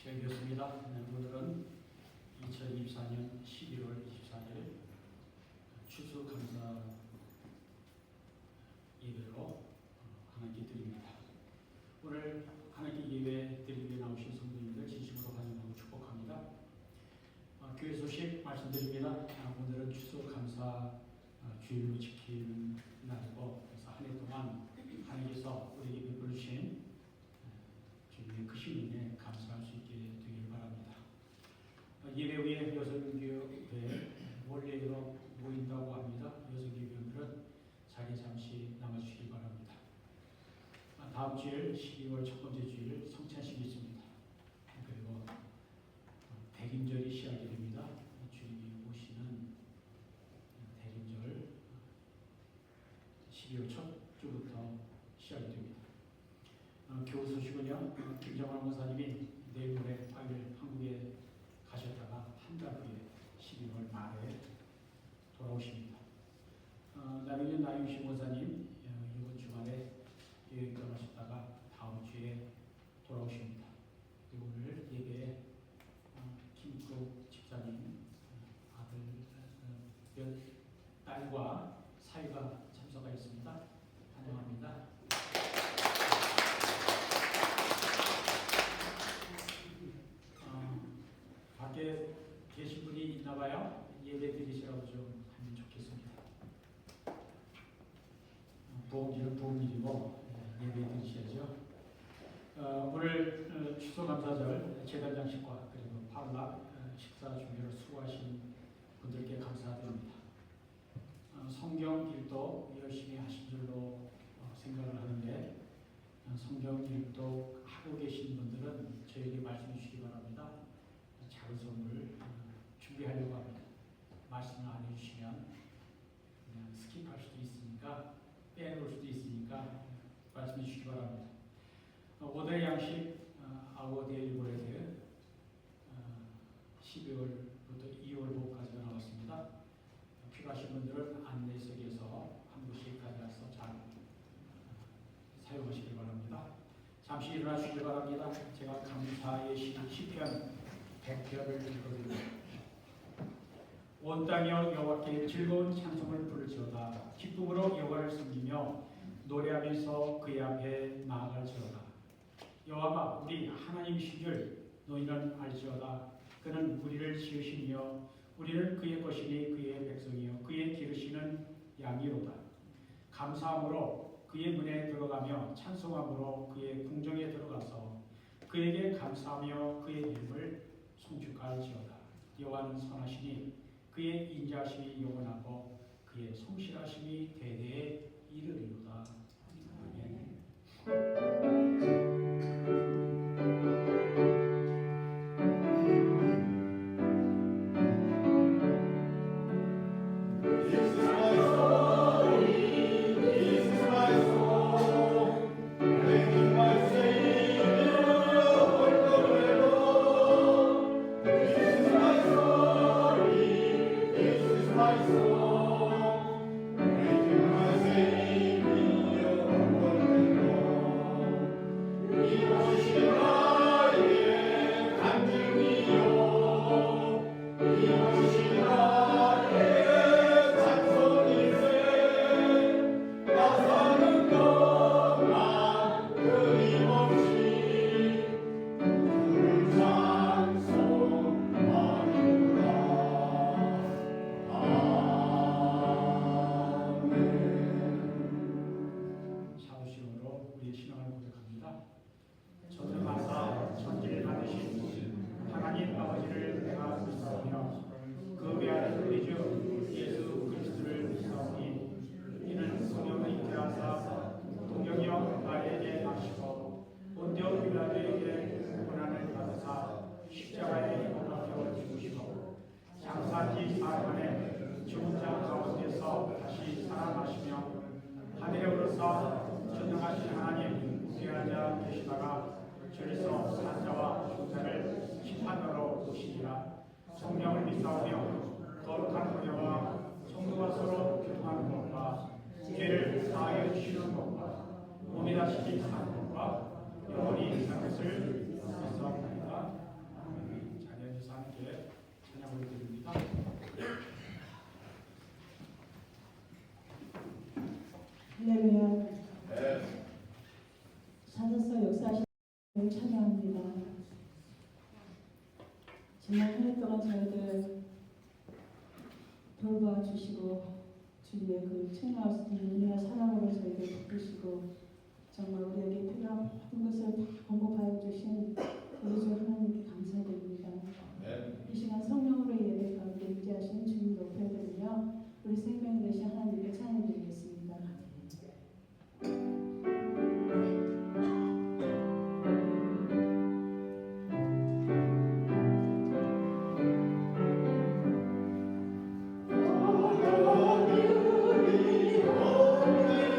되겠습니다. 오늘은 2024년 11월 24일 추수감사 예배로 하나님께 드립니다. 오늘 하나님께 예배 드리기에 나오신 성도님들 진심으로 환영하고 축복합니다. 교회 소식 말씀드립니다. 오늘은 추수감사 주일로 지키는 날이고, 그래서 한 해 동안 하나님께서 우리에게 베풀으신 주님의 크신 은혜에 감사할 수 있게 되길 바랍니다. 예배 후에 여성교회 원래로 모인다고 합니다. 여성교회원들은 자리에 잠시 남아주시기 바랍니다. 다음 주일 12월 첫 번째 주일 성찬식이 있습니다. 그리고 대림절이 시작이 됩니다. 주님이 오시는 대림절 12월 첫 주부터 시작이 됩니다. 교우 소식은요, 김정환 목사님이 내일 모레 화요일 한국에 가셨다가 한 달 후에 12월 말에 돌아오십니다. 나경원 나윤식 목사님 이번 주말에 여행 떠나셨다가 다음 주에 돌아오십니다. 그리고 오늘 예배에 김국 집사님 아들 딸과 사위가 참석하였습니다. 환영합니다. 밖에 계신 분이 있나 봐요. 예배 드리시라고 좀 하면 좋겠습니다. 부엌일은 부엌일이고 예배 드리셔야죠. 오늘 추수감사절 제단 장식과 그리고 파울락 식사 준비를 수고하신 분들께 감사드립니다. 성경 일독 열심히 하신 줄로 생각을 하는데, 성경 일독 하고 계신 분들은 저에게 말씀해 주시기 바랍니다. 작은 선물 준비하려고 합니다. 말씀을 안 해주시면 그냥 스킵할 수도 있으니까, 빼놓을 수도 있으니까 말씀해 주시기 바랍니다. 5대 양식 아워데일 브레드 12월부터 2월호까지가 나왔습니다. 필요하신 분들은 안내석에서 한 분씩 가져가서 잘 사용하시기 바랍니다. 잠시 일어나 주시기 바랍니다. 제가 감사의 시편 100편을 읽거든요. 온 땅이여 여호와께 즐거운 찬송을 부를지어다. 기쁨으로 여호와를 섬기며 노래하면서 그의 앞에 나아갈지어다. 여호와가 우리 하나님이신 줄 너희는 알지어다. 그는 우리를 지으시며 우리는 그의 것이니 그의 백성이요 그의 기르시는 양이로다. 감사함으로 그의 문에 들어가며 찬송함으로 그의 궁정에 들어가서 그에게 감사하며 그의 이름을 송축할지어다. 여호와는 선하시니 그의 인자하심이 영원하고 그의 성실하심이 대대에 이르리로다. 아멘. My soul, making my 할렐루야. 찾아서 역사하시는 을 찬양합니다. 지난 한 해 동안 저희들 돌봐주시고 주님의 그 청량할 수 있는 은혜와 사랑으로 저희를 바꾸시고 정말 우리에게 필요한 모든 것을 다 공급하여 주신 우리 주 하나님께 감사드립니다. 이 시간 성령으로 예배 가운데 임재하신 주님 높여드리며 우리 생명이 되신 하나님께 찬양드리겠습니다. Oh,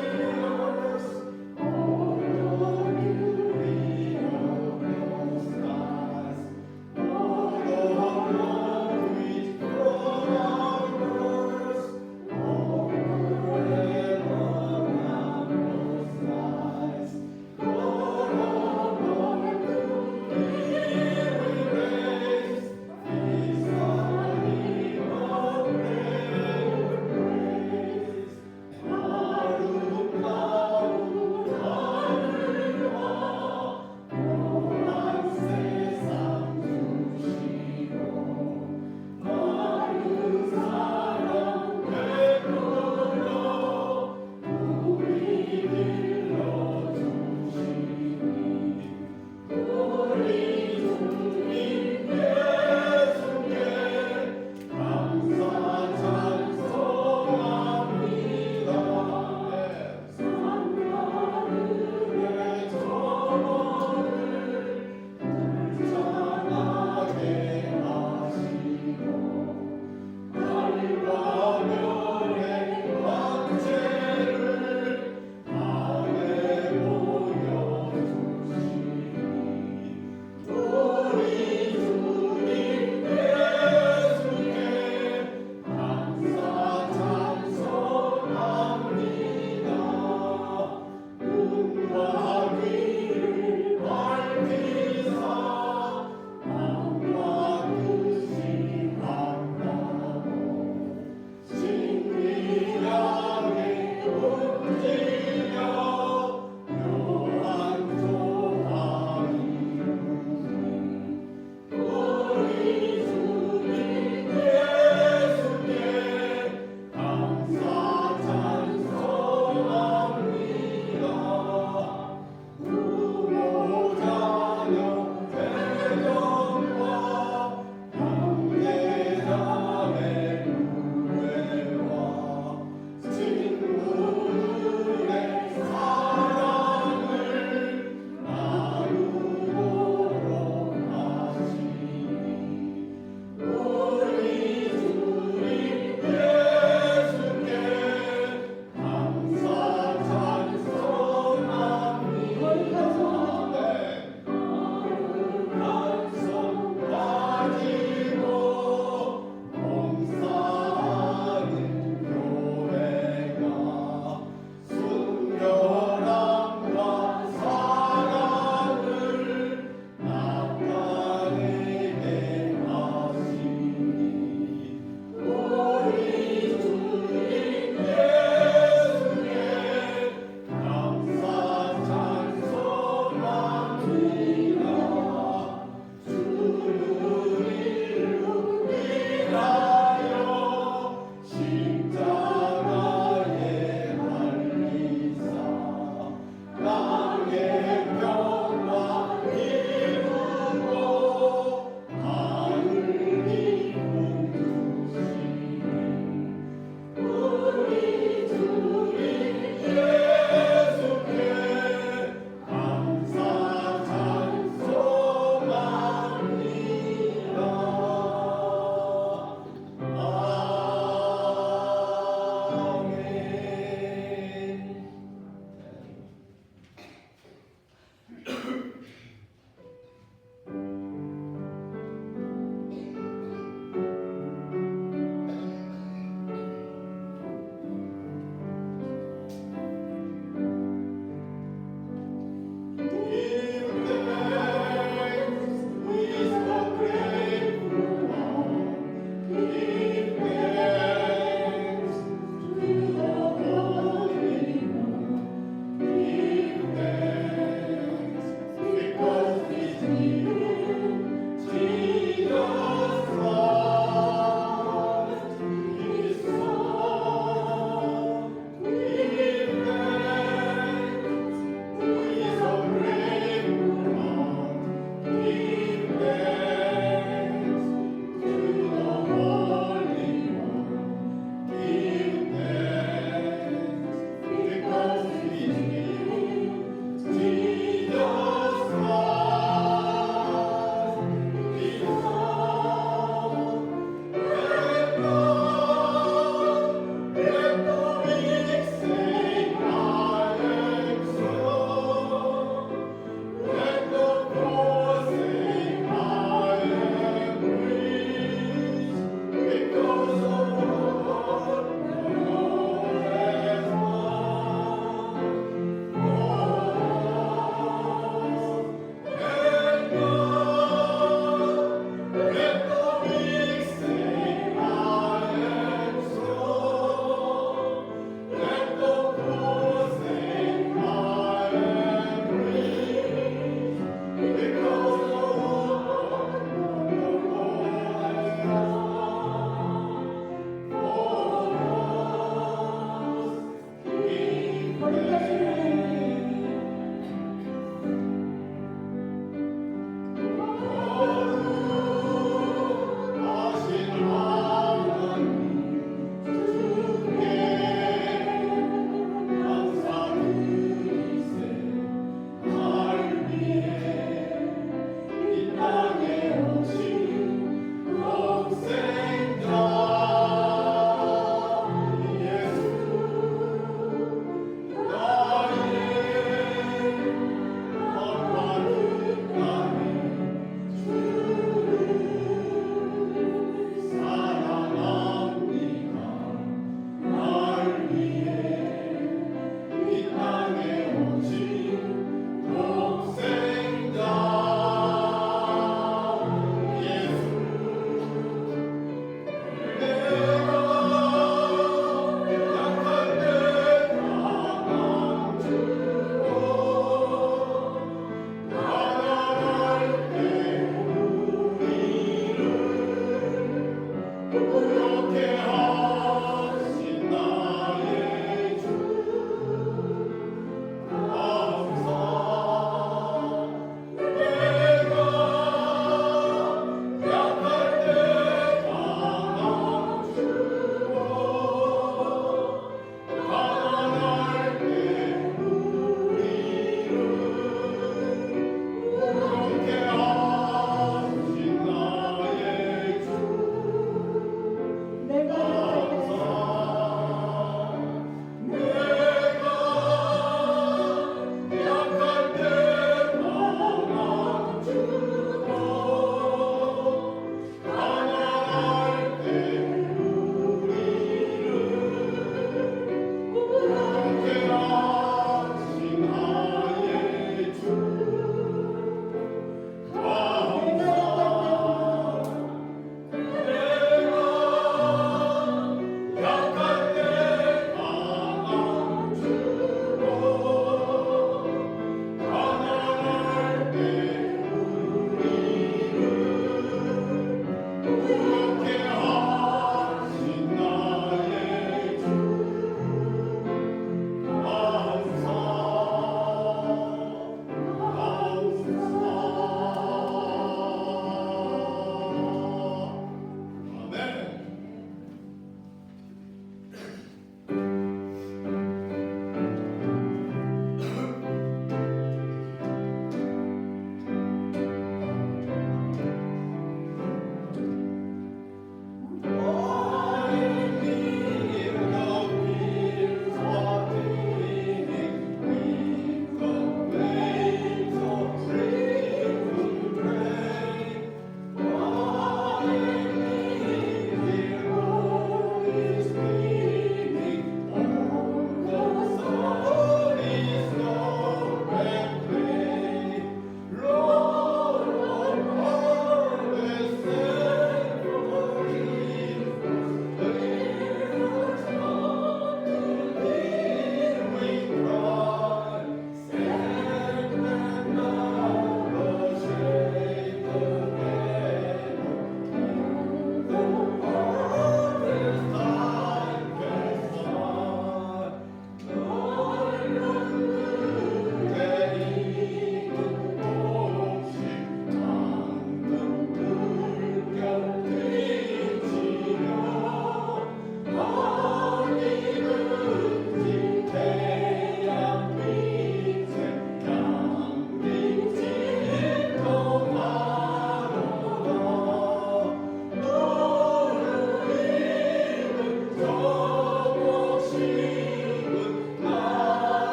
나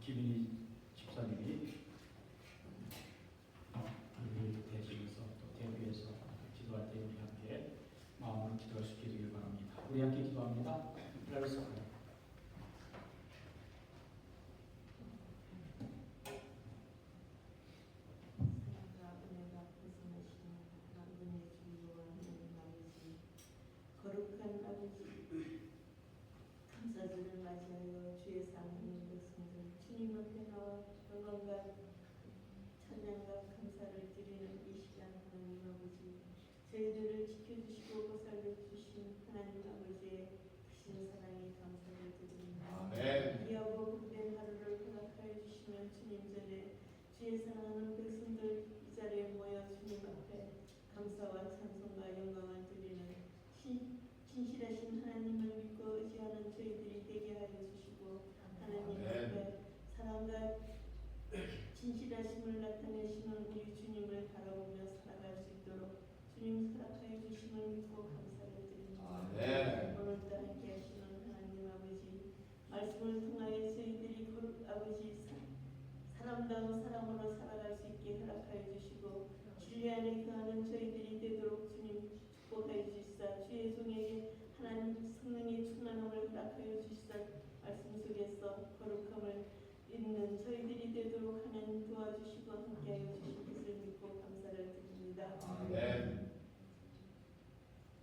김인희 집사님이 대신해서 또 대비해서 기도할 때 우리 함께 마음으로 기도할 수 있게 되길 바랍니다. 우리 함께 기도합니다. 기다렸을까요? 거룩한 아버지, 감사주를 맞이하여 주의 사랑하는 백성들 주님 앞에 나와 영광과 찬양과 감사를 드리는 이 시간 하나님 아버지, 저희들을 지켜주시고 보살펴주신 하나님 아버지의 크신 사랑에 감사를 드립니다. 아멘. 귀하고 복된 하루를 허락하여 주시면 주님 전에 주의 사랑하는 백성들 이 자리에 모여 주님 앞에 감사와 찬송과 영광을 드리는 진실하신 하나님을 믿고 의지하는 저희들이 되게 하여 주시고, 하나님 앞에 사랑과 진실하심을 나타내시는 우리 주님을 바라보며 살아갈 수 있도록 주님 허락하여 주심을 믿고 감사를 드립니다. 아멘. 오늘도 함께 하시는 하나님 아버지, 말씀을 통하여 저희들이 아버지 사람다운 사람으로 살아갈 수 있게 허락하여 주시고, 진리 안에 거하는 저희들이 되도록 주님 축복하여 주시사, 주의 종에게 하나님 성령의 충만함을 허락하여 주시사, 말씀 속에서 거룩함을 있는 저희들이 되도록 하나님 도와주시고 함께하여 주실 것을 믿고 감사를 드립니다. 아멘.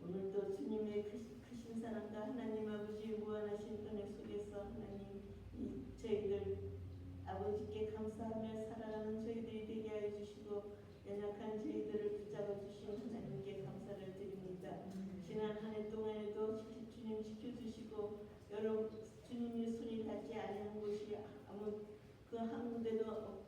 오늘도 주님의 크신 사랑과 하나님 아버지의 무한하신 은혜 속에서 하나님 저희들 아버지께 감사하며 살아가는 저희들이 되게 하여 주시고, 연약한 저희들을 붙잡아 주신 하나님께 감사를 드립니다. 지난 한 해 동안에도 주님 지켜주시고 여러 주님의 손이 닿지 않은 곳이 아무 그 한 군데도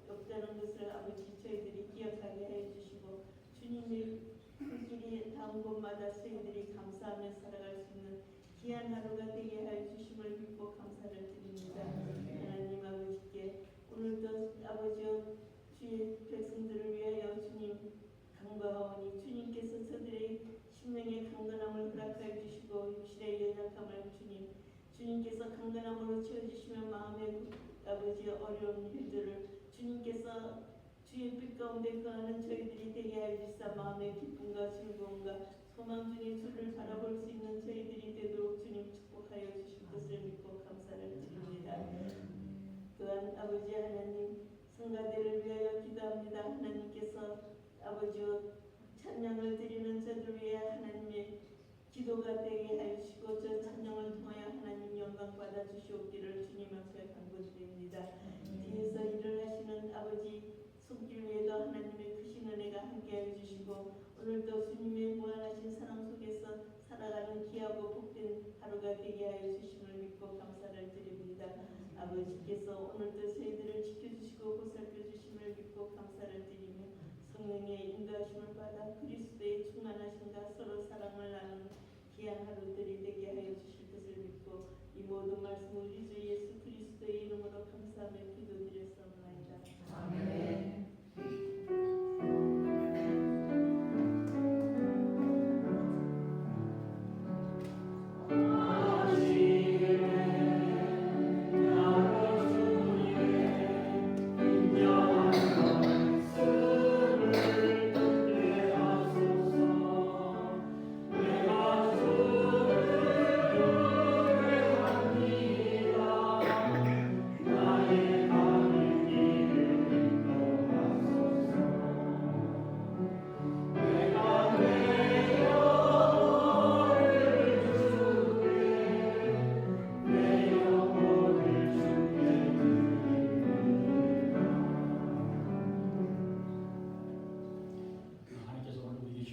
없다는 것을 아버지 저희들이 기억하게 해 주시고, 주님의 손길이 닿은 곳마다 저희들이 감사하며 살아갈 수 있는 귀한 하루가 되게 하여 주심을 믿고 감사를 드립니다. 하나님 아버지께 오늘도 아버지여 주의 백성들을 위하여 주님 간구하오니, 주님께서 저들의 심령의 강건함을 허락하여 주시고 육신의 연약함을 주님께서 강건함으로 채워주시면 마음의 아버지 어려운 일들을 주님께서 주의 빛 가운데 거하는 저희들이 되게 하여 주시사, 마음의 기쁨과 즐거움과 소망 중에 주를 바라볼 수 있는 저희들이 되도록 주님 축복하여 주실 것을 믿고 감사를 드립니다. 또한 아버지 하나님, 성가대를 위하여 기도합니다. 하나님께서 아버지여 찬양을 드리는 저들 위해 하나님의 기도가 되게 하여 주시고, 저 찬양을 통하여 하나님 영광 받아 주시옵기를 주님 앞에 간구드립니다. 뒤에서 일을 하시는 아버지 손길 위에도 하나님의 크신 은혜가 함께하여 주시고, 오늘도 주님의 무한하신 사랑 속에서 살아가는 귀하고 복된 하루가 되게 하여 주심을 믿고 감사를 드립니다. 아버지께서 오늘도 저희들을 지켜주시고 보살펴주심을 믿고 감사를 드리며, 성령의 인도하심을 받아 그리스도의 충만하심과 서로 사랑을 나누는 귀한 하루들이 되게 하여 주실 것을 믿고, 이 모든 말씀 우리 주 예수 그리스도의 이름으로 감사하며 기도드렸사옵나이다. 아멘.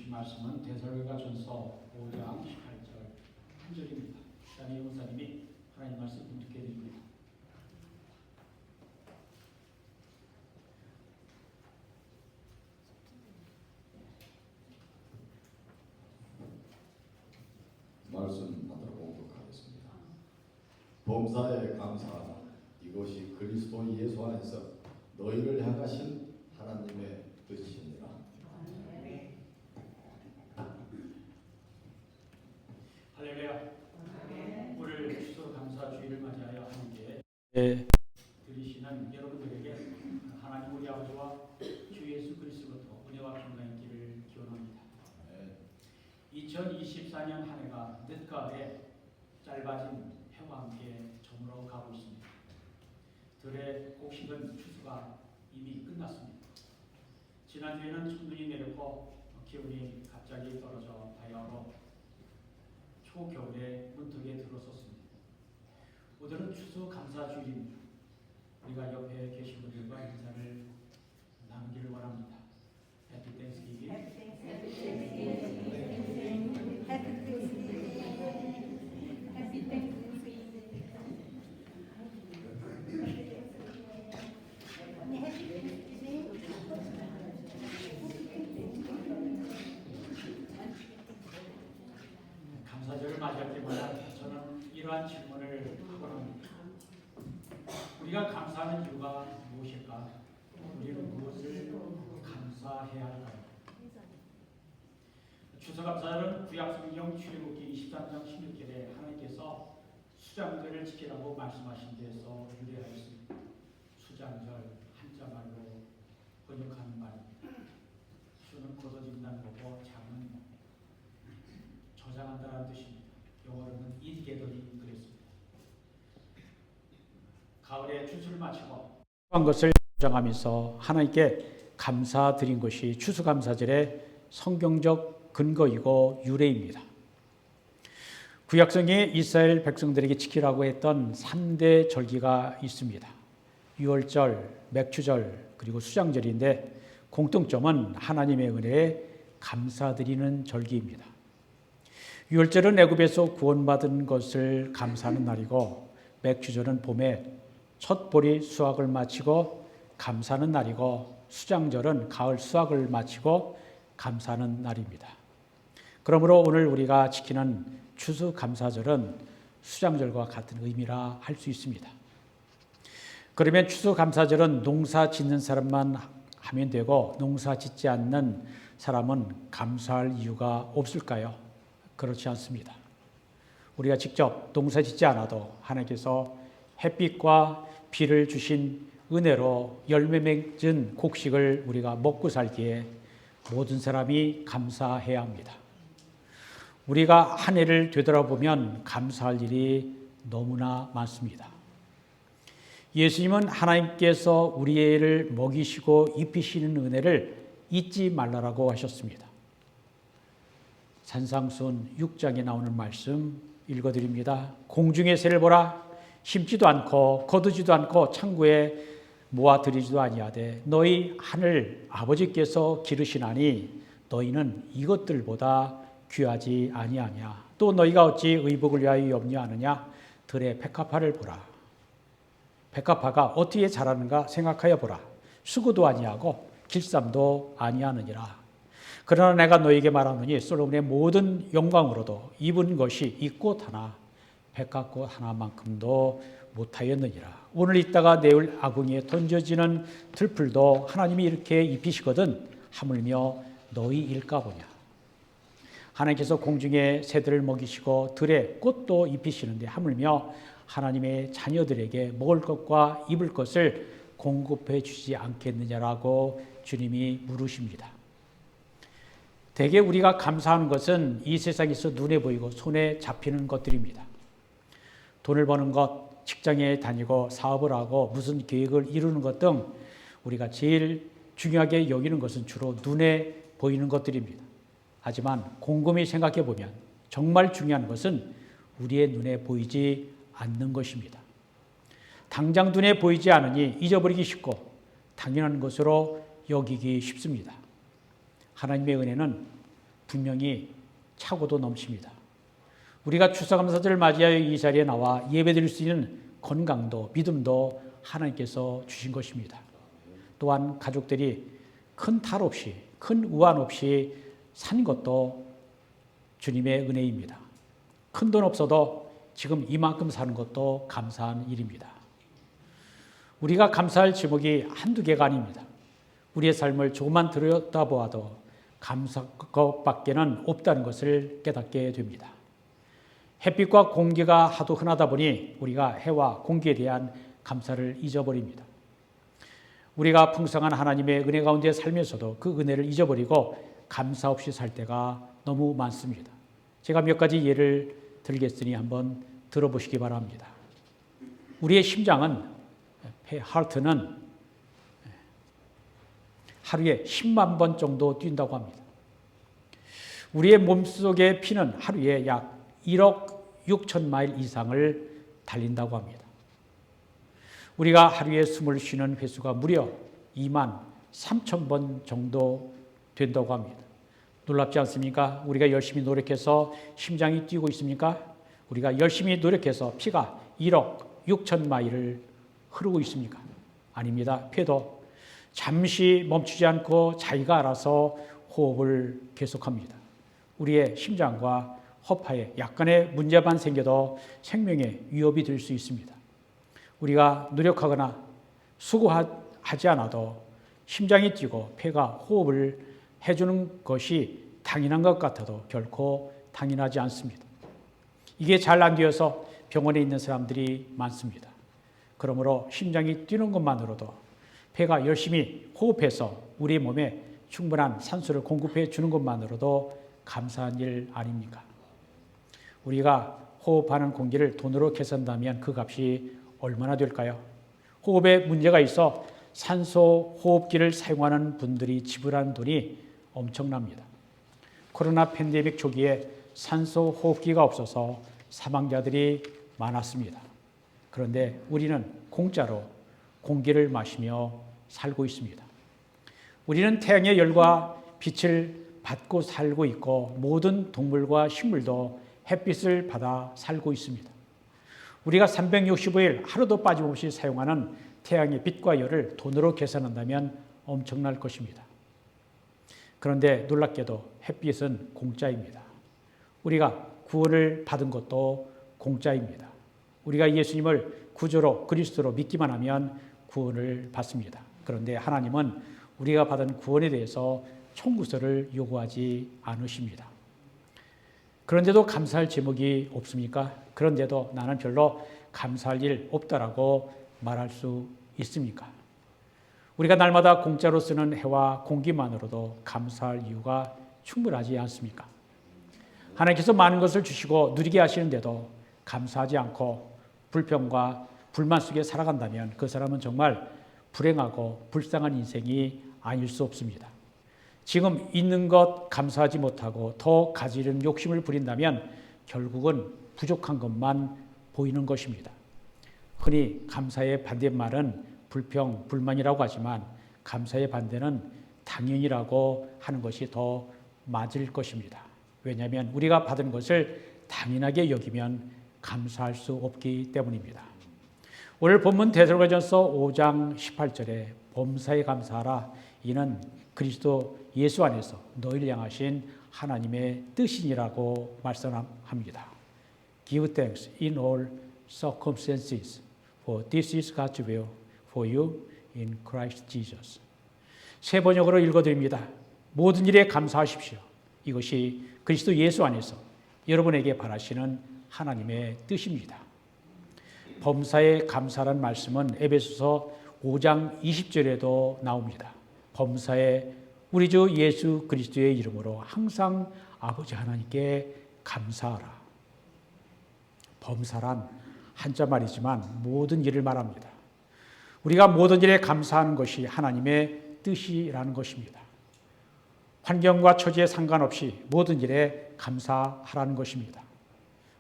말씀은 데살로니가전서 5장 18절 한 절입니다. 다니 목사님이 하나님 말씀 분투게 드립니다. 말씀 받들어 공독하겠습니다. 범사에 감사하라. 이것이 그리스도 예수 안에서 너희를 향하신 하나님의 뜻이니라. 할렐루야. 오늘 추수 감사 주일을 맞이하여 함께 드리시는 건강했기를 기원합니다. 2024년 한 해가 늦가을에 짧아진 해와 함께 저물어 가고 있습니다. 들의 곡식은 추수가 이미 끝났습니다. 지난주에는 천눈이 내렸고 기온이 갑자기 떨어져 바야흐로 초겨울에 문턱에 들어섰습니다. 오늘은 추수 감사주일입니다. 우리가 옆에 계신 분들과 인사를 나누기를 원합니다. 해피 땡스기빙. 감사절을 맞이할 때마다 저는 이러한 질문을 하곤 합니다. 우리가 감사하는 이유가 무엇일까? 우리는 무엇을 감사해야 할까요? 추수감사절은 구약성경 출애굽기 23장 16절에 하나님께서 수장절을 지키라고 말씀하신 데에서 유래하였습니다. 수장절 한자말로 번역하는 말입니다. 수는 걷어진다는 거고 장은 저장한다는 뜻입니다. 영어로는 인게더링 그랬습니다. 가을에 추수를 마치고 한 것을 저장하면서 하나님께 감사드린 것이 추수감사절의 성경적 근거이고 유래입니다. 구약성경에 이스라엘 백성들에게 지키라고 했던 3대 절기가 있습니다. 유월절, 맥추절, 그리고 수장절인데 공통점은 하나님의 은혜에 감사드리는 절기입니다. 유월절은 애굽에서 구원받은 것을 감사하는 날이고 맥추절은 봄에 첫 보리 수확을 마치고 감사하는 날이고 수장절은 가을 수확을 마치고 감사하는 날입니다. 그러므로 오늘 우리가 지키는 추수감사절은 수장절과 같은 의미라 할 수 있습니다. 그러면 추수감사절은 농사 짓는 사람만 하면 되고 농사 짓지 않는 사람은 감사할 이유가 없을까요? 그렇지 않습니다. 우리가 직접 농사 짓지 않아도 하나님께서 햇빛과 비를 주신 은혜로 열매 맺은 곡식을 우리가 먹고 살기에 모든 사람이 감사해야 합니다. 우리가 한 해를 되돌아보면 감사할 일이 너무나 많습니다. 예수님은 하나님께서 우리를 먹이시고 입히시는 은혜를 잊지 말라라고 하셨습니다. 산상수훈 6장에 나오는 말씀 읽어드립니다. 공중의 새를 보라. 심지도 않고 거두지도 않고 창고에 모아들이지도 아니하되 너희 하늘 아버지께서 기르시나니 너희는 이것들보다 귀하지 아니하냐. 또 너희가 어찌 의복을 위하여 염려하느냐. 들의 백합화를 보라. 백합화가 어떻게 자라는가 생각하여 보라. 수고도 아니하고 길쌈도 아니하느니라. 그러나 내가 너희에게 말하노니 솔로몬의 모든 영광으로도 입은 것이 이 꽃 하나 백합꽃 하나만큼도 못하였느니라. 오늘 있다가 내일 아궁이에 던져지는 들풀도 하나님이 이렇게 입히시거든 하물며 너희일까 보냐. 하나님께서 공중의 새들을 먹이시고 들의 꽃도 입히시는데 하물며 하나님의 자녀들에게 먹을 것과 입을 것을 공급해 주지 않겠느냐라고 주님이 물으십니다. 대개 우리가 감사하는 것은 이 세상에서 눈에 보이고 손에 잡히는 것들입니다. 돈을 버는 것, 직장에 다니고 사업을 하고 무슨 계획을 이루는 것 등 우리가 제일 중요하게 여기는 것은 주로 눈에 보이는 것들입니다. 하지만 곰곰이 생각해 보면 정말 중요한 것은 우리의 눈에 보이지 않는 것입니다. 당장 눈에 보이지 않으니 잊어버리기 쉽고 당연한 것으로 여기기 쉽습니다. 하나님의 은혜는 분명히 차고도 넘칩니다. 우리가 추수감사절을 맞이하여 이 자리에 나와 예배드릴 수 있는 건강도 믿음도 하나님께서 주신 것입니다. 또한 가족들이 큰 탈 없이 큰 우환 없이 산 것도 주님의 은혜입니다. 큰 돈 없어도 지금 이만큼 사는 것도 감사한 일입니다. 우리가 감사할 제목이 한두 개가 아닙니다. 우리의 삶을 조금만 들여다보아도 감사할 것밖에는 없다는 것을 깨닫게 됩니다. 햇빛과 공기가 하도 흔하다 보니 우리가 해와 공기에 대한 감사를 잊어버립니다. 우리가 풍성한 하나님의 은혜 가운데 살면서도 그 은혜를 잊어버리고 감사 없이 살 때가 너무 많습니다. 제가 몇 가지 예를 들겠으니 한번 들어보시기 바랍니다. 우리의 심장은, 하트는 하루에 10만 번 정도 뛴다고 합니다. 우리의 몸속의 피는 하루에 약 1억 6천 마일 이상을 달린다고 합니다. 우리가 하루에 숨을 쉬는 횟수가 무려 2만 3천 번 정도 된다고 합니다. 놀랍지 않습니까? 우리가 열심히 노력해서 심장이 뛰고 있습니까? 우리가 열심히 노력해서 피가 1억 6천 마일을 흐르고 있습니까? 아닙니다. 폐도 잠시 멈추지 않고 자기가 알아서 호흡을 계속합니다. 우리의 심장과 허파에 약간의 문제만 생겨도 생명에 위협이 될 수 있습니다. 우리가 노력하거나 수고하지 않아도 심장이 뛰고 폐가 호흡을 해주는 것이 당연한 것 같아도 결코 당연하지 않습니다. 이게 잘 안 되어서 병원에 있는 사람들이 많습니다. 그러므로 심장이 뛰는 것만으로도 폐가 열심히 호흡해서 우리 몸에 충분한 산소를 공급해 주는 것만으로도 감사한 일 아닙니까? 우리가 호흡하는 공기를 돈으로 계산한다면 그 값이 얼마나 될까요? 호흡에 문제가 있어 산소 호흡기를 사용하는 분들이 지불하는 돈이 엄청납니다. 코로나 팬데믹 초기에 산소 호흡기가 없어서 사망자들이 많았습니다. 그런데 우리는 공짜로 공기를 마시며 살고 있습니다. 우리는 태양의 열과 빛을 받고 살고 있고 모든 동물과 식물도 햇빛을 받아 살고 있습니다. 우리가 365일 하루도 빠짐없이 사용하는 태양의 빛과 열을 돈으로 계산한다면 엄청날 것입니다. 그런데 놀랍게도 햇빛은 공짜입니다. 우리가 구원을 받은 것도 공짜입니다. 우리가 예수님을 구주로 그리스도로 믿기만 하면 구원을 받습니다. 그런데 하나님은 우리가 받은 구원에 대해서 청구서를 요구하지 않으십니다. 그런데도 감사할 제목이 없습니까? 그런데도 나는 별로 감사할 일 없다라고 말할 수 있습니까? 우리가 날마다 공짜로 쓰는 해와 공기만으로도 감사할 이유가 충분하지 않습니까? 하나님께서 많은 것을 주시고 누리게 하시는데도 감사하지 않고 불평과 불만 속에 살아간다면 그 사람은 정말 불행하고 불쌍한 인생이 아닐 수 없습니다. 지금 있는 것 감사하지 못하고 더 가지려는 욕심을 부린다면 결국은 부족한 것만 보이는 것입니다. 흔히 감사의 반대말은 불평, 불만이라고 하지만 감사의 반대는 당연이라고 하는 것이 더 맞을 것입니다. 왜냐하면 우리가 받은 것을 당연하게 여기면 감사할 수 없기 때문입니다. 오늘 본문 데살로니가전서 5장 18절에 범사에 감사하라. 이는 그리스도 예수 안에서 너희를 향하신 하나님의 뜻이니라고 말씀합니다. Give thanks in all circumstances, for this is God's will for you in Christ Jesus. 세 번역으로 읽어드립니다. 모든 일에 감사하십시오. 이것이 그리스도 예수 안에서 여러분에게 바라시는 하나님의 뜻입니다. 범사에 감사라는 말씀은 에베소서 5장 20절에도 나옵니다. 범사에 우리 주 예수 그리스도의 이름으로 항상 아버지 하나님께 감사하라. 범사란 한자 말이지만 모든 일을 말합니다. 우리가 모든 일에 감사하는 것이 하나님의 뜻이라는 것입니다. 환경과 처지에 상관없이 모든 일에 감사하라는 것입니다.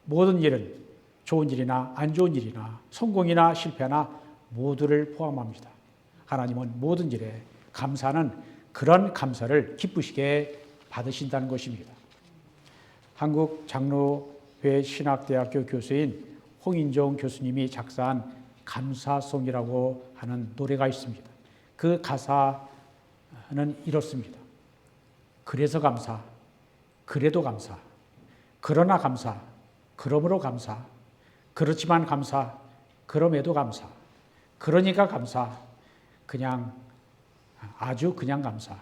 모든 일은 좋은 일이나 안 좋은 일이나 성공이나 실패나 모두를 포함합니다. 하나님은 모든 일에 감사하는 그런 감사를 기쁘시게 받으신다는 것입니다. 한국 장로회 신학대학교 교수인 홍인종 교수님이 작사한 감사송이라고 하는 노래가 있습니다. 그 가사는 이렇습니다. 그래서 감사, 그래도 감사, 그러나 감사, 그러므로 감사, 그렇지만 감사, 그럼에도 감사, 그러니까 감사, 그냥 아주 그냥 감사,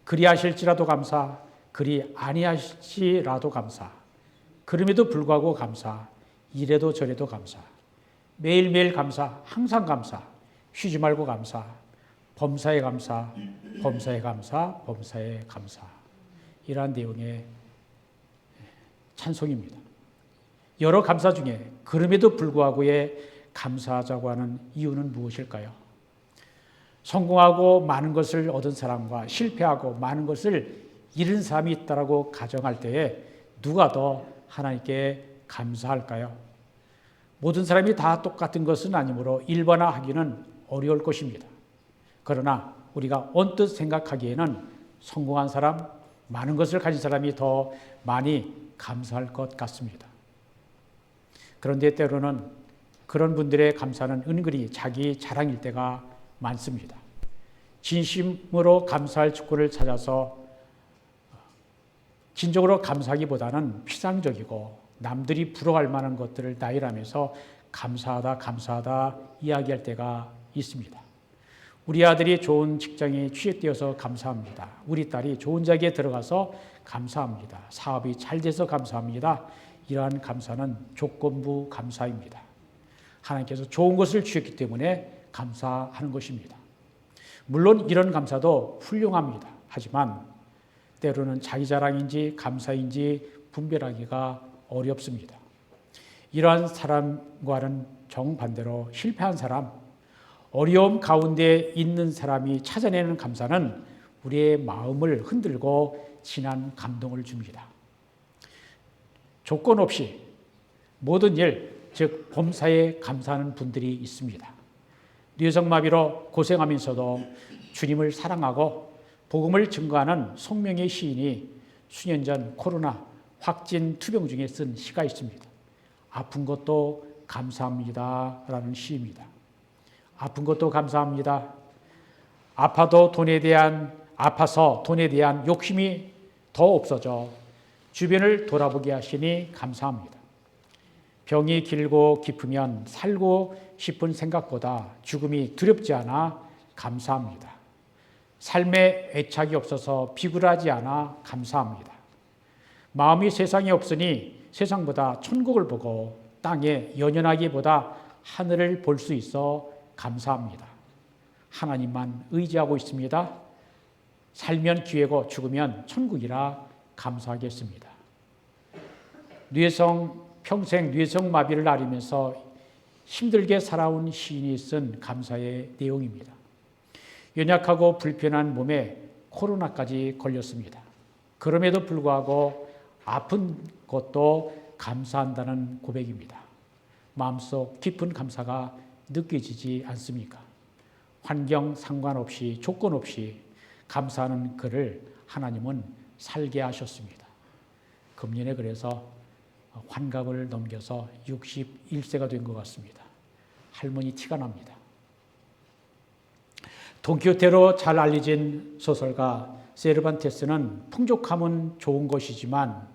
그리하실지라도 감사, 그리 아니하실지라도 감사, 그럼에도 불구하고 감사, 이래도 저래도 감사, 매일매일 감사, 항상 감사, 쉬지 말고 감사, 범사에 감사, 범사에 감사, 범사에 감사. 이러한 내용의 찬송입니다. 여러 감사 중에 그럼에도 불구하고의 감사하자고 하는 이유는 무엇일까요? 성공하고 많은 것을 얻은 사람과 실패하고 많은 것을 잃은 사람이 있다고 가정할 때에 누가 더 하나님께 감사할까요? 모든 사람이 다 똑같은 것은 아니므로 일반화하기는 어려울 것입니다. 그러나 우리가 언뜻 생각하기에는 성공한 사람, 많은 것을 가진 사람이 더 많이 감사할 것 같습니다. 그런데 때로는 그런 분들의 감사는 은근히 자기 자랑일 때가 많습니다. 진심으로 감사할 직구를 찾아서 진정으로 감사하기보다는 피상적이고 남들이 부러워할 만한 것들을 나열하면서 감사하다 이야기할 때가 있습니다. 우리 아들이 좋은 직장에 취직되어서 감사합니다. 우리 딸이 좋은 자리에 들어가서 감사합니다. 사업이 잘 돼서 감사합니다. 이러한 감사는 조건부 감사입니다. 하나님께서 좋은 것을 주셨기 때문에 감사하는 것입니다. 물론 이런 감사도 훌륭합니다. 하지만 때로는 자기 자랑인지 감사인지 분별하기가 어렵습니다. 이러한 사람과는 정반대로 실패한 사람, 어려움 가운데 있는 사람이 찾아내는 감사는 우리의 마음을 흔들고 진한 감동을 줍니다. 조건 없이 모든 일, 즉 범사에 감사하는 분들이 있습니다. 뇌성마비로 고생하면서도 주님을 사랑하고 복음을 증거하는 송명의 시인이 수년 전 코로나 확진 투병 중에 쓴 시가 있습니다. 아픈 것도 감사합니다 라는 시입니다. 아픈 것도 감사합니다. 아파서 돈에 대한 욕심이 더 없어져 주변을 돌아보게 하시니 감사합니다. 병이 길고 깊으면 살고 싶은 생각보다 죽음이 두렵지 않아 감사합니다. 삶에 애착이 없어서 비굴하지 않아 감사합니다. 마음이 세상에 없으니 세상보다 천국을 보고 땅에 연연하기보다 하늘을 볼 수 있어 감사합니다. 하나님만 의지하고 있습니다. 살면 기회고 죽으면 천국이라 감사하겠습니다. 평생 뇌성마비를 앓으면서 힘들게 살아온 시인이 쓴 감사의 내용입니다. 연약하고 불편한 몸에 코로나까지 걸렸습니다. 그럼에도 불구하고 아픈 것도 감사한다는 고백입니다. 마음속 깊은 감사가 느껴지지 않습니까? 환경 상관없이 조건 없이 감사하는 그를 하나님은 살게 하셨습니다. 금년에 그래서 환갑을 넘겨서 61세가 된 것 같습니다. 할머니 티가 납니다. 돈키호테로 잘 알려진 소설가 세르반테스는 풍족함은 좋은 것이지만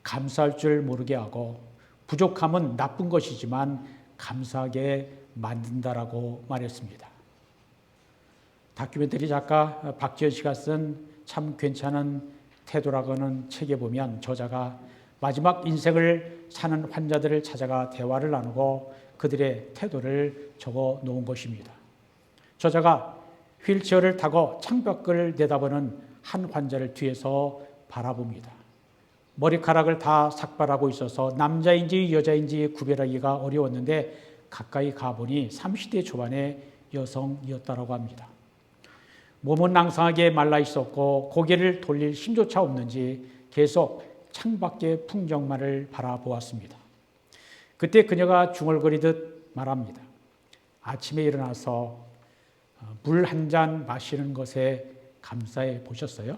감사할 줄 모르게 하고 부족함은 나쁜 것이지만 감사하게 만든다라고 말했습니다. 다큐멘터리 작가 박지현 씨가 쓴 참 괜찮은 태도라고 하는 책에 보면 저자가 마지막 인생을 사는 환자들을 찾아가 대화를 나누고 그들의 태도를 적어 놓은 것입니다. 저자가 휠체어를 타고 창밖을 내다보는 한 환자를 뒤에서 바라봅니다. 머리카락을 다 삭발하고 있어서 남자인지 여자인지 구별하기가 어려웠는데 가까이 가보니 30대 초반의 여성이었다고 합니다. 몸은 낭상하게 말라 있었고 고개를 돌릴 힘조차 없는지 계속 창밖의 풍경만을 바라보았습니다. 그때 그녀가 중얼거리듯 말합니다. 아침에 일어나서 물 한 잔 마시는 것에 감사해 보셨어요?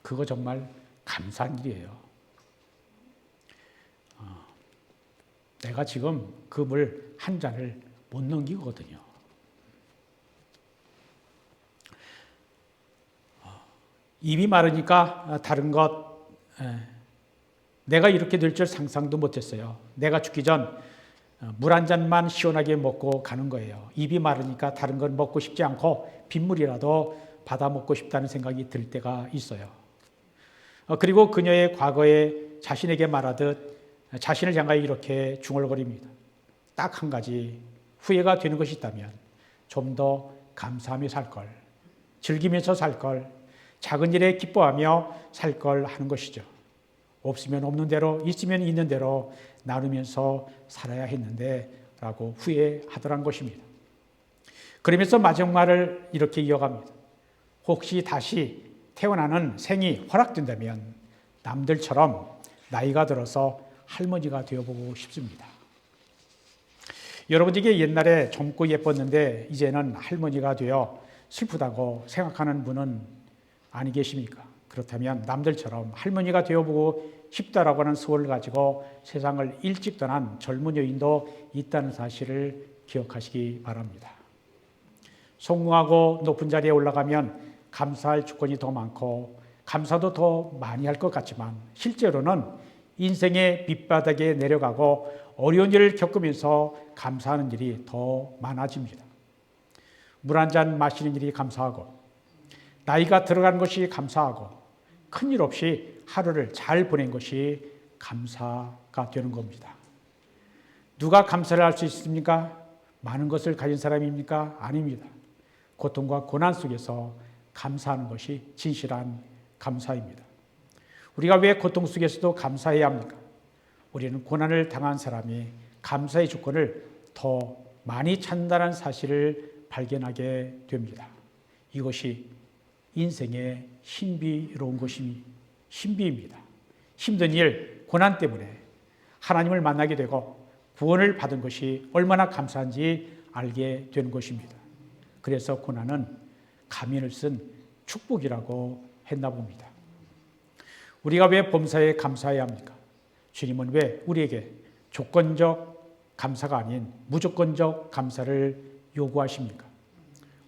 그거 정말 감사한 일이에요. 내가 지금 그 물 한 잔을 못 넘기거든요. 입이 마르니까 다른 것 내가 이렇게 될 줄 상상도 못했어요. 내가 죽기 전 물 한 잔만 시원하게 먹고 가는 거예요. 입이 마르니까 다른 건 먹고 싶지 않고 빗물이라도 받아 먹고 싶다는 생각이 들 때가 있어요. 그리고 그녀의 과거에 자신에게 말하듯 자신을 향하여 이렇게 중얼거립니다. 딱 한 가지 후회가 되는 것이 있다면 좀 더 감사하며 살 걸, 즐기면서 살 걸, 작은 일에 기뻐하며 살 걸 하는 것이죠. 없으면 없는 대로, 있으면 있는 대로 나누면서 살아야 했는데 라고 후회하더란 것입니다. 그러면서 마지막 말을 이렇게 이어갑니다. 혹시 다시 태어나는 생이 허락된다면 남들처럼 나이가 들어서 할머니가 되어보고 싶습니다. 여러분에게 옛날에 젊고 예뻤는데 이제는 할머니가 되어 슬프다고 생각하는 분은 아니 계십니까? 그렇다면 남들처럼 할머니가 되어보고 싶다라고 하는 소원을 가지고 세상을 일찍 떠난 젊은 여인도 있다는 사실을 기억하시기 바랍니다. 성공하고 높은 자리에 올라가면 감사할 조건이 더 많고 감사도 더 많이 할 것 같지만 실제로는 인생의 밑바닥에 내려가고 어려운 일을 겪으면서 감사하는 일이 더 많아집니다. 물 한 잔 마시는 일이 감사하고 나이가 들어가는 것이 감사하고 큰일 없이 하루를 잘 보낸 것이 감사가 되는 겁니다. 누가 감사를 할 수 있습니까? 많은 것을 가진 사람입니까? 아닙니다. 고통과 고난 속에서 감사하는 것이 진실한 감사입니다. 우리가 왜 고통 속에서도 감사해야 합니까? 우리는 고난을 당한 사람이 감사의 조건을 더 많이 찾는다는 사실을 발견하게 됩니다. 이것이 인생의 신비로운 것이 신비입니다. 힘든 일, 고난 때문에 하나님을 만나게 되고 구원을 받은 것이 얼마나 감사한지 알게 되는 것입니다. 그래서 고난은 가면을 쓴 축복이라고 했나 봅니다. 우리가 왜 범사에 감사해야 합니까? 주님은 왜 우리에게 조건적 감사가 아닌 무조건적 감사를 요구하십니까?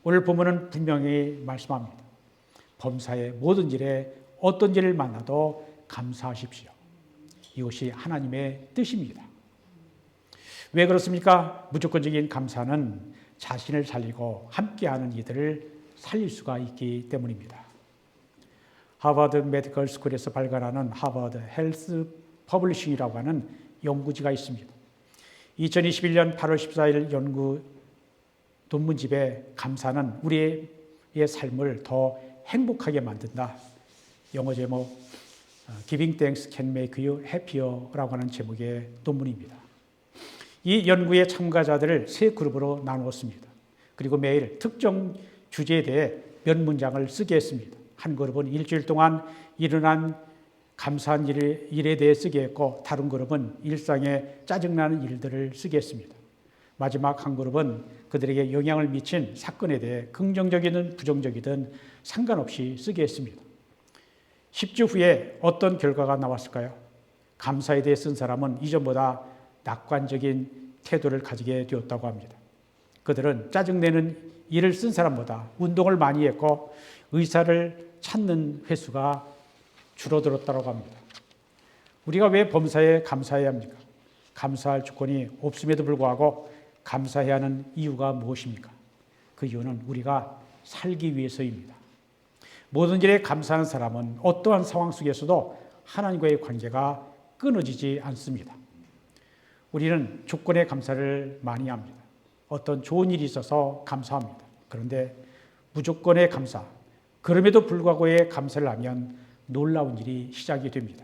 오늘 본문은 분명히 말씀합니다. 범사의 모든 일에 어떤 일을 만나도 감사하십시오. 이것이 하나님의 뜻입니다. 왜 그렇습니까? 무조건적인 감사는 자신을 살리고 함께하는 이들을 살릴 수가 있기 때문입니다. 하버드 메디컬 스쿨에서 발간하는 하버드 헬스 퍼블리싱이라고 하는 연구지가 있습니다. 2021년 8월 14일 연구 논문집에 감사는 우리의 삶을 더 행복하게 만든다. 영어 제목 Giving Thanks Can Make You Happier라고 하는 제목의 논문입니다. 이 연구의 참가자들을 세 그룹으로 나누었습니다. 그리고 매일 특정 주제에 대해 몇 문장을 쓰게 했습니다. 한 그룹은 일주일 동안 일어난 감사한 일에 대해 쓰게 했고 다른 그룹은 일상에 짜증나는 일들을 쓰게 했습니다. 마지막 한 그룹은 그들에게 영향을 미친 사건에 대해 긍정적이든 부정적이든 상관없이 쓰게 했습니다. 10주 후에 어떤 결과가 나왔을까요? 감사에 대해 쓴 사람은 이전보다 낙관적인 태도를 가지게 되었다고 합니다. 그들은 짜증내는 일을 쓴 사람보다 운동을 많이 했고 의사를 찾는 횟수가 줄어들었다고 합니다. 우리가 왜 범사에 감사해야 합니까? 감사할 조건이 없음에도 불구하고 감사해야 하는 이유가 무엇입니까? 그 이유는 우리가 살기 위해서입니다. 모든 일에 감사하는 사람은 어떠한 상황 속에서도 하나님과의 관계가 끊어지지 않습니다. 우리는 조건에 감사를 많이 합니다. 어떤 좋은 일이 있어서 감사합니다. 그런데 무조건의 감사, 그럼에도 불구하고의 감사를 하면 놀라운 일이 시작이 됩니다.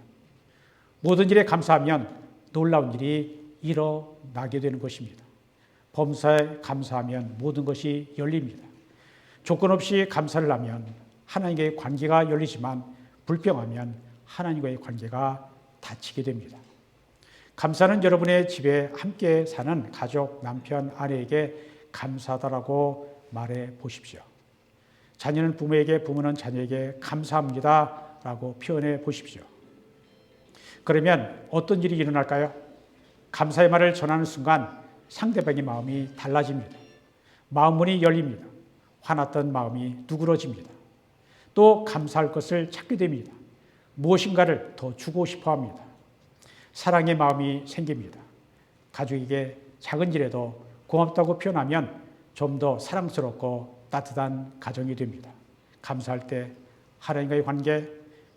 모든 일에 감사하면 놀라운 일이 일어나게 되는 것입니다. 범사에 감사하면 모든 것이 열립니다. 조건 없이 감사를 하면 하나님과의 관계가 열리지만 불평하면 하나님과의 관계가 닫히게 됩니다. 감사는 여러분의 집에 함께 사는 가족, 남편, 아내에게 감사하다라고 말해 보십시오. 자녀는 부모에게, 부모는 자녀에게 감사합니다 라고 표현해 보십시오. 그러면 어떤 일이 일어날까요? 감사의 말을 전하는 순간 상대방의 마음이 달라집니다. 마음문이 열립니다. 화났던 마음이 누그러집니다. 또 감사할 것을 찾게 됩니다. 무엇인가를 더 주고 싶어 합니다. 사랑의 마음이 생깁니다. 가족에게 작은 일에도 고맙다고 표현하면 좀 더 사랑스럽고 따뜻한 가정이 됩니다. 감사할 때 하나님과의 관계,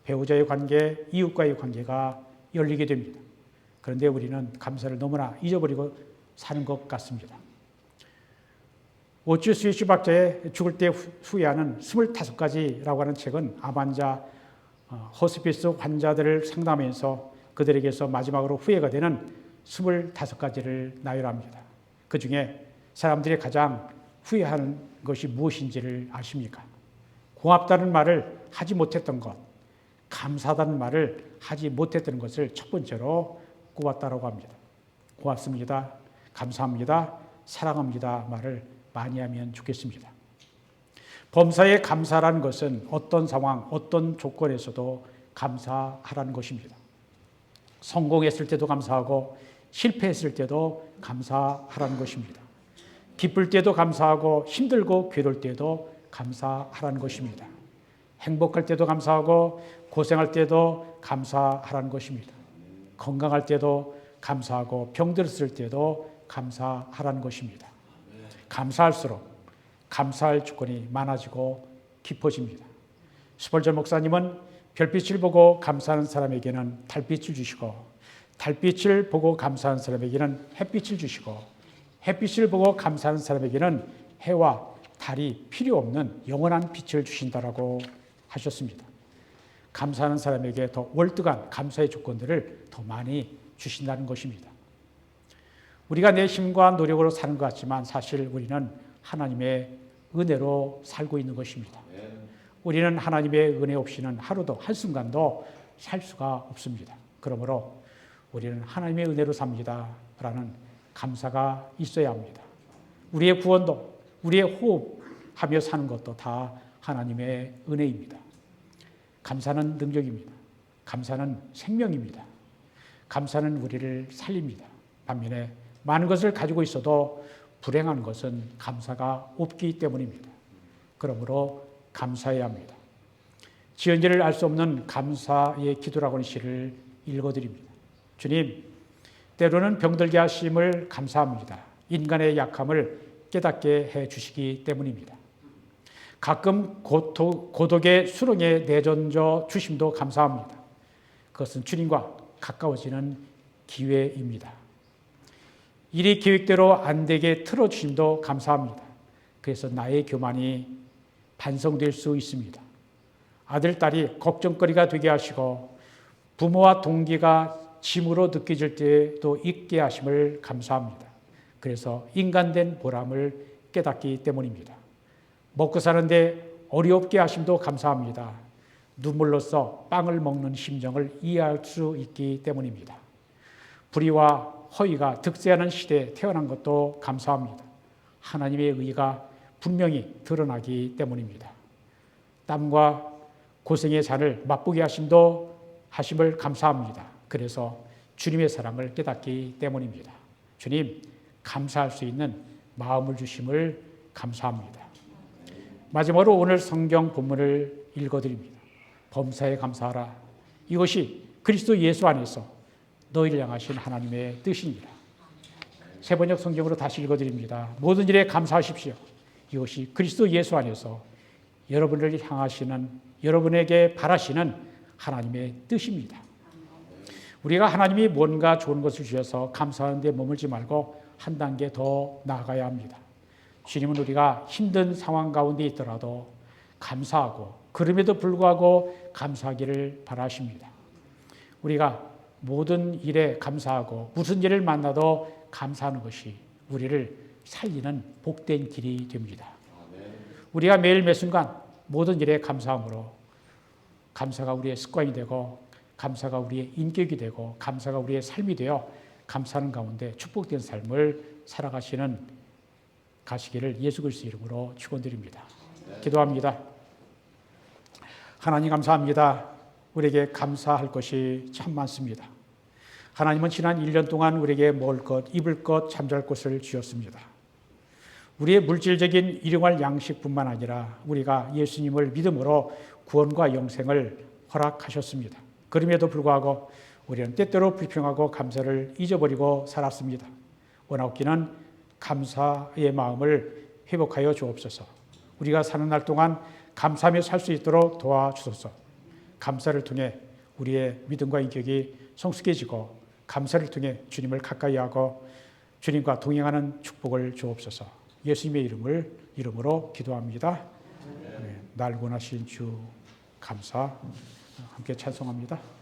배우자의 관계, 이웃과의 관계가 열리게 됩니다. 그런데 우리는 감사를 너무나 잊어버리고 사는 것 같습니다. 오츠 스위시 박사의 죽을 때 후회하는 25가지라고 하는 책은 암환자, 호스피스 환자들을 상담하면서 그들에게서 마지막으로 후회가 되는 25가지를 나열합니다. 그 중에 사람들이 가장 후회하는 것이 무엇인지를 아십니까? 고맙다는 말을 하지 못했던 것, 감사하다는 말을 하지 못했던 것을 첫 번째로 꼽았다고 합니다. 고맙습니다. 감사합니다. 사랑합니다. 말을 많이 하면 좋겠습니다. 범사에 감사라는 것은 어떤 상황, 어떤 조건에서도 감사하라는 것입니다. 성공했을 때도 감사하고 실패했을 때도 감사하라는 것입니다. 기쁠 때도 감사하고 힘들고 괴로울 때도 감사하라는 것입니다. 행복할 때도 감사하고 고생할 때도 감사하라는 것입니다. 건강할 때도 감사하고 병들었을 때도 감사하라는 것입니다. 감사할수록 감사할 조건이 많아지고 깊어집니다. 스펄전 목사님은 별빛을 보고 감사하는 사람에게는 달빛을 주시고 달빛을 보고 감사하는 사람에게는 햇빛을 주시고 햇빛을 보고 감사하는 사람에게는 해와 달이 필요 없는 영원한 빛을 주신다라고 하셨습니다. 감사하는 사람에게 더 월등한 감사의 조건들을 더 많이 주신다는 것입니다. 우리가 내 힘과 노력으로 사는 것 같지만 사실 우리는 하나님의 은혜로 살고 있는 것입니다. 우리는 하나님의 은혜 없이는 하루도 한순간도 살 수가 없습니다. 그러므로 우리는 하나님의 은혜로 삽니다 라는 감사가 있어야 합니다. 우리의 구원도 우리의 호흡하며 사는 것도 다 하나님의 은혜입니다. 감사는 능력입니다. 감사는 생명입니다. 감사는 우리를 살립니다. 반면에 많은 것을 가지고 있어도 불행한 것은 감사가 없기 때문입니다. 그러므로 감사해야 합니다. 지은지를 알 수 없는 감사의 기도라고 하는 시를 읽어드립니다. 주님, 때로는 병들게 하심을 감사합니다. 인간의 약함을 깨닫게 해주시기 때문입니다. 가끔 고독의 수렁에 내던져 주심도 감사합니다. 그것은 주님과 가까워지는 기회입니다. 일이 계획대로 안 되게 틀어주심도 감사합니다. 그래서 나의 교만이 반성될 수 있습니다. 아들, 딸이 걱정거리가 되게 하시고 부모와 동기가 짐으로 느껴질 때도 있게 하심을 감사합니다. 그래서 인간된 보람을 깨닫기 때문입니다. 먹고 사는데 어렵게 하심도 감사합니다. 눈물로써 빵을 먹는 심정을 이해할 수 있기 때문입니다. 불의와 허위가 득세하는 시대에 태어난 것도 감사합니다. 하나님의 의가 분명히 드러나기 때문입니다. 땀과 고생의 잔을 맛보게 하심을 감사합니다. 그래서 주님의 사랑을 깨닫기 때문입니다. 주님, 감사할 수 있는 마음을 주심을 감사합니다. 마지막으로 오늘 성경 본문을 읽어드립니다. 범사에 감사하라. 이것이 그리스도 예수 안에서 너희를 향하신 하나님의 뜻이니라. 세번역 성경으로 다시 읽어드립니다. 모든 일에 감사하십시오. 이것이 그리스도 예수 안에서 여러분을 향하시는, 여러분에게 바라시는 하나님의 뜻입니다. 우리가 하나님이 뭔가 좋은 것을 주셔서 감사하는 데 머물지 말고 한 단계 더 나아가야 합니다. 주님은 우리가 힘든 상황 가운데 있더라도 감사하고 그럼에도 불구하고 감사하기를 바라십니다. 우리가 모든 일에 감사하고 무슨 일을 만나도 감사하는 것이 우리를 살리는 복된 길이 됩니다. 우리가 매일 매순간 모든 일에 감사함으로 감사가 우리의 습관이 되고 감사가 우리의 인격이 되고 감사가 우리의 삶이 되어 감사하는 가운데 축복된 삶을 가시기를 예수 그리스도 이름으로 축원드립니다. 기도합니다. 하나님 감사합니다. 우리에게 감사할 것이 참 많습니다. 하나님은 지난 1년 동안 우리에게 먹을 것, 입을 것, 잠잘 곳을 주셨습니다. 우리의 물질적인 일용할 양식뿐만 아니라 우리가 예수님을 믿음으로 구원과 영생을 허락하셨습니다. 그럼에도 불구하고 우리는 때때로 불평하고 감사를 잊어버리고 살았습니다. 원하옵기는 감사의 마음을 회복하여 주옵소서. 우리가 사는 날 동안 감사하며 살 수 있도록 도와주소서. 감사를 통해 우리의 믿음과 인격이 성숙해지고 감사를 통해 주님을 가까이 하고 주님과 동행하는 축복을 주옵소서. 예수님의 이름으로 기도합니다. 네, 날 구원하신 주 감사. 함께 찬송합니다. 감사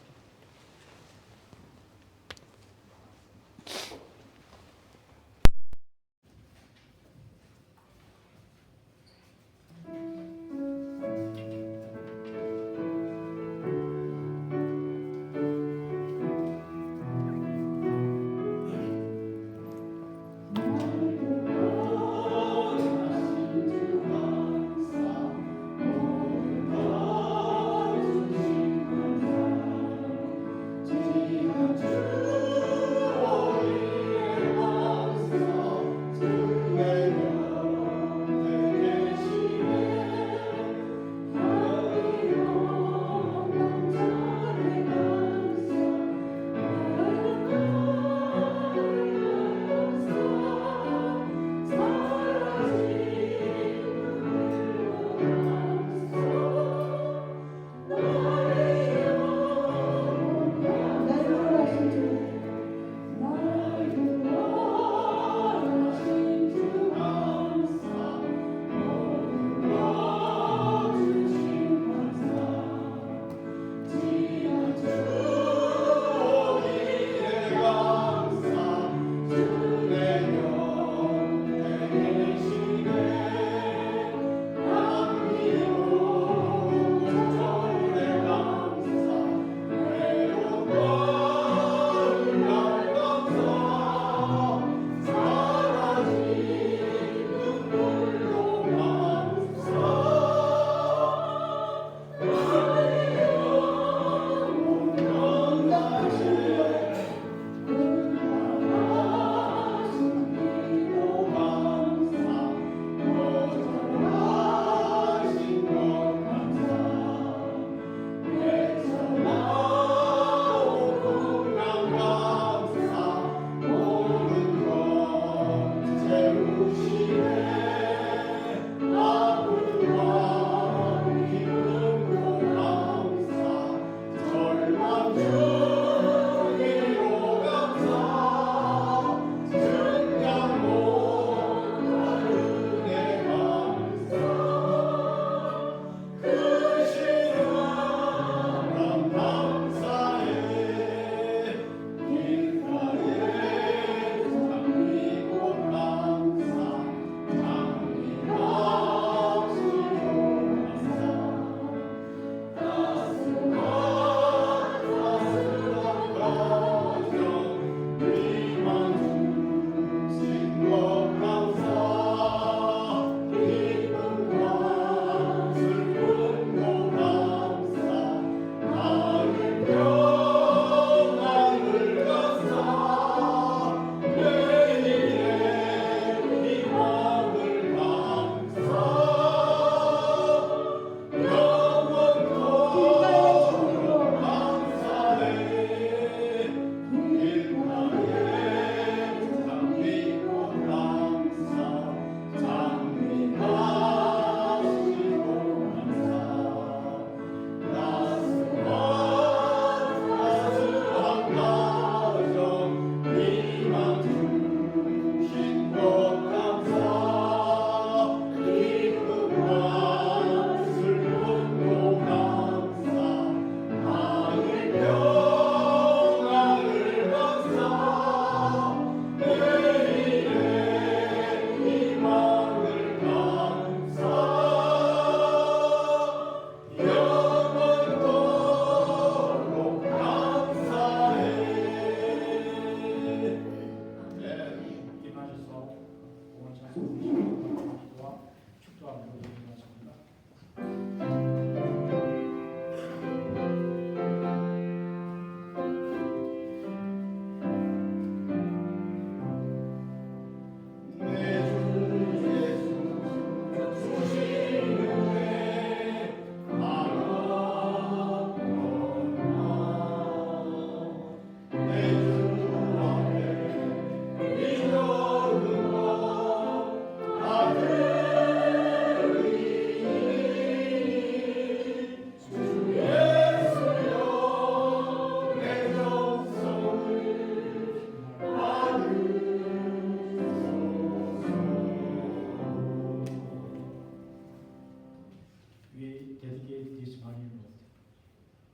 dedicate this monument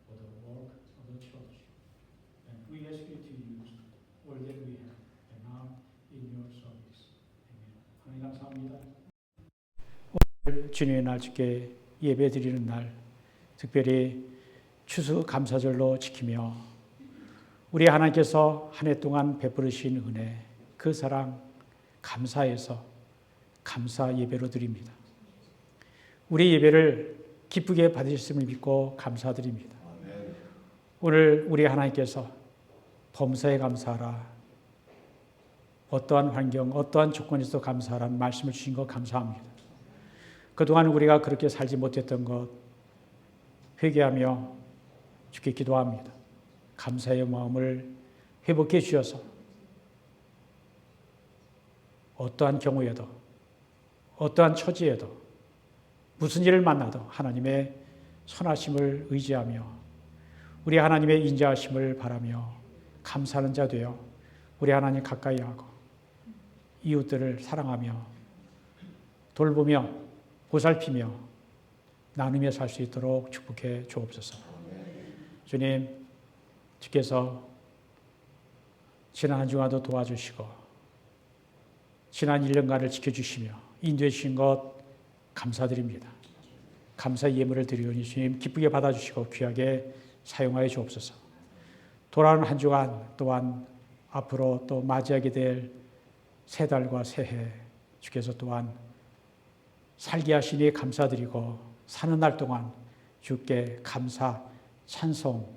for the work of the church. And we ask you to use all that we have and now in your service. Amen. 하나님 감사합니다. 오늘 주님의 날 주께 예배드리는 날 특별히 추수감사절로 지키며 우리 하나님께서 한 해 동안 베풀으신 은혜 그 사랑 감사해서 감사 예배로 드립니다. 우리 예배를 기쁘게 받으셨음을 믿고 감사드립니다. 오늘 우리 하나님께서 범사에 감사하라 어떠한 환경 어떠한 조건에서도 감사하라는 말씀을 주신 것 감사합니다. 그동안 우리가 그렇게 살지 못했던 것 회개하며 주께 기도합니다. 감사의 마음을 회복해 주셔서 어떠한 경우에도 어떠한 처지에도 무슨 일을 만나도 하나님의 선하심을 의지하며 우리 하나님의 인자하심을 바라며 감사하는 자 되어 우리 하나님 가까이 하고 이웃들을 사랑하며 돌보며 보살피며 나누며 살 수 있도록 축복해 주옵소서. 주님, 주께서 지난 한 주간도 도와주시고 지난 1년간을 지켜주시며 인도해 주신 것 감사드립니다. 감사의 예물을 드리오니 주님 기쁘게 받아주시고 귀하게 사용하여 주옵소서. 돌아오는 한 주간 또한 앞으로 또 맞이하게 될 새 달과 새해 주께서 또한 살게 하시니 감사드리고 사는 날 동안 주께 감사, 찬송,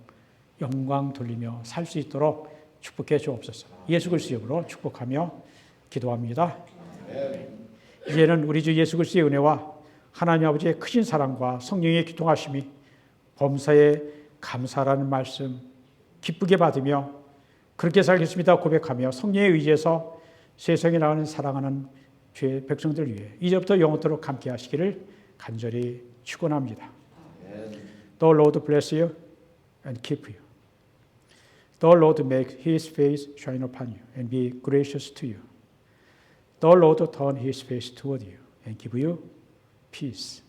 영광 돌리며 살 수 있도록 축복해 주옵소서. 예수 그리스도의 이름으로 축복하며 기도합니다. 이제는 우리 주 예수 그리스도의 은혜와 하나님 아버지의 크신 사랑과 성령의 교통하심이 범사에 감사라는 말씀 기쁘게 받으며 그렇게 살겠습니다 고백하며 성령에 의지해서 세상에 나가는 사랑하는 주의 백성들 위해 이제부터 영원토록 함께 하시기를 간절히 축원합니다. The Lord bless you and keep you. The Lord make His face shine upon you and be gracious to you. The Lord turn His face toward you and give you peace.